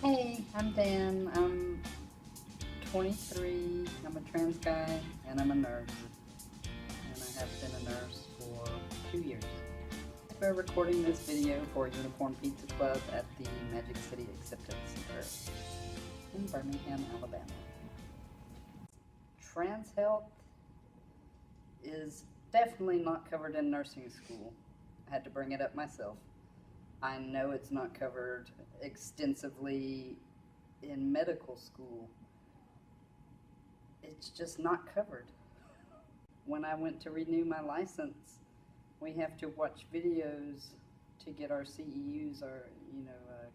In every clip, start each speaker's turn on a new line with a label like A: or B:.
A: Hey, I'm Dan. I'm 23. I'm a trans guy, and I'm a nurse. And I have been a nurse for 2 years. We're recording this video for Unicorn Pizza Club at the Magic City Acceptance Center in Birmingham, Alabama. Trans health is definitely not covered in nursing school. I had to bring it up myself. I know it's not covered extensively in medical school. It's just not covered. When I went to renew my license, we have to watch videos to get our CEUs, our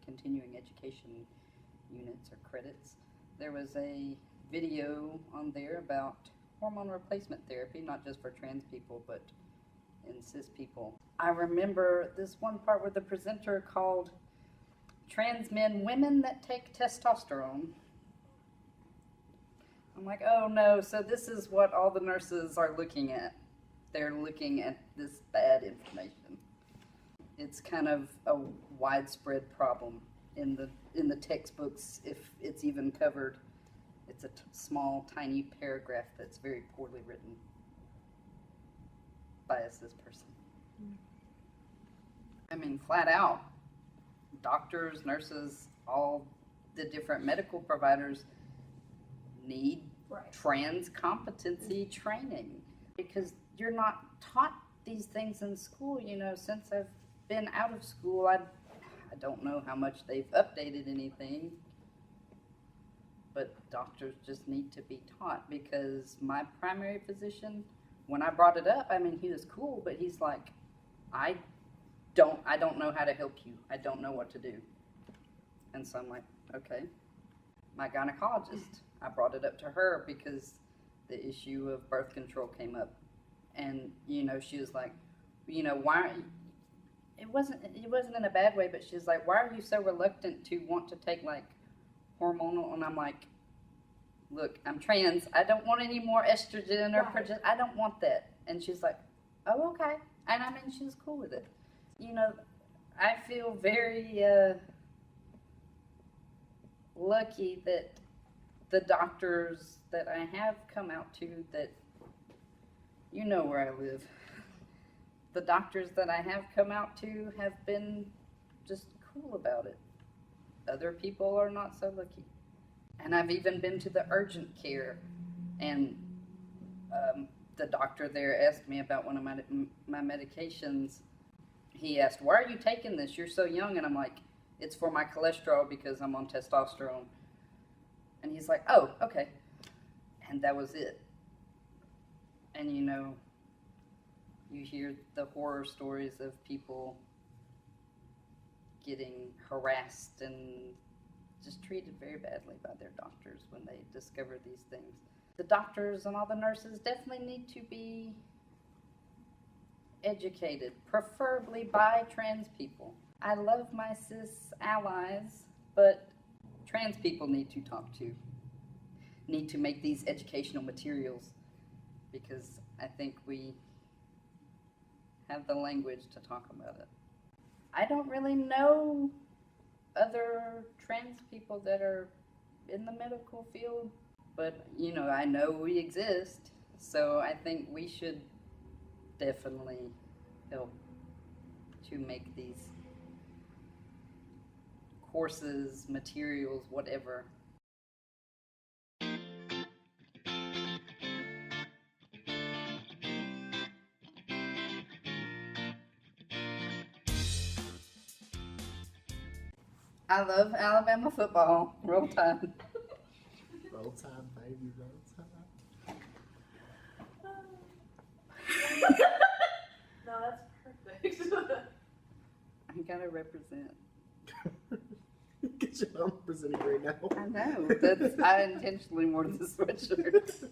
A: continuing education units or credits. There was a video on there about hormone replacement therapy, not just for trans people, but in cis people. I remember this one part where the presenter called trans men women that take testosterone. I'm like, oh no, so this is what all the nurses are looking at. They're looking at this bad information. It's kind of a widespread problem in the textbooks, if it's even covered. It's a small, tiny paragraph that's very poorly written by a cis person. I mean, flat out, doctors, nurses, all the different medical providers need trans competency training, because you're not taught these things in school. You know, since I've been out of school, I don't know how much they've updated anything, but doctors just need to be taught, because my primary physician, when I brought it up, I mean, he was cool, but he's like, I don't know how to help you. I don't know what to do. And so I'm like, okay. My gynecologist, I brought it up to her because the issue of birth control came up. And, she was like, why, it wasn't in a bad way, but she's like, why are you so reluctant to want to take like hormonal? And I'm like, look, I'm trans. I don't want any more estrogen or progesterone. I don't want that. And she's like, oh, okay. And I mean, she was cool with it. I feel very lucky that the doctors that I have come out to, that where I live, the doctors that I have come out to have been just cool about it. Other people are not so lucky. And I've even been to the urgent care, and the doctor there asked me about one of my medications. He asked, why are you taking this? You're so young. And I'm like, it's for my cholesterol because I'm on testosterone. And he's like, oh, okay. And that was it. And you hear the horror stories of people getting harassed and just treated very badly by their doctors when they discover these things. The doctors and all the nurses definitely need to be educated, preferably by trans people. I love my cis allies, but trans people need to make these educational materials, because I think we have the language to talk about it. I don't really know other trans people that are in the medical field, but I know we exist, so I think we should definitely help to make these courses, materials, whatever. I love Alabama football. Roll Tide.
B: Roll Tide, baby, roll Tide.
C: No, that's perfect.
A: I gotta represent.
B: Get your mom representing right now.
A: I know. I intentionally wore the sweatshirt.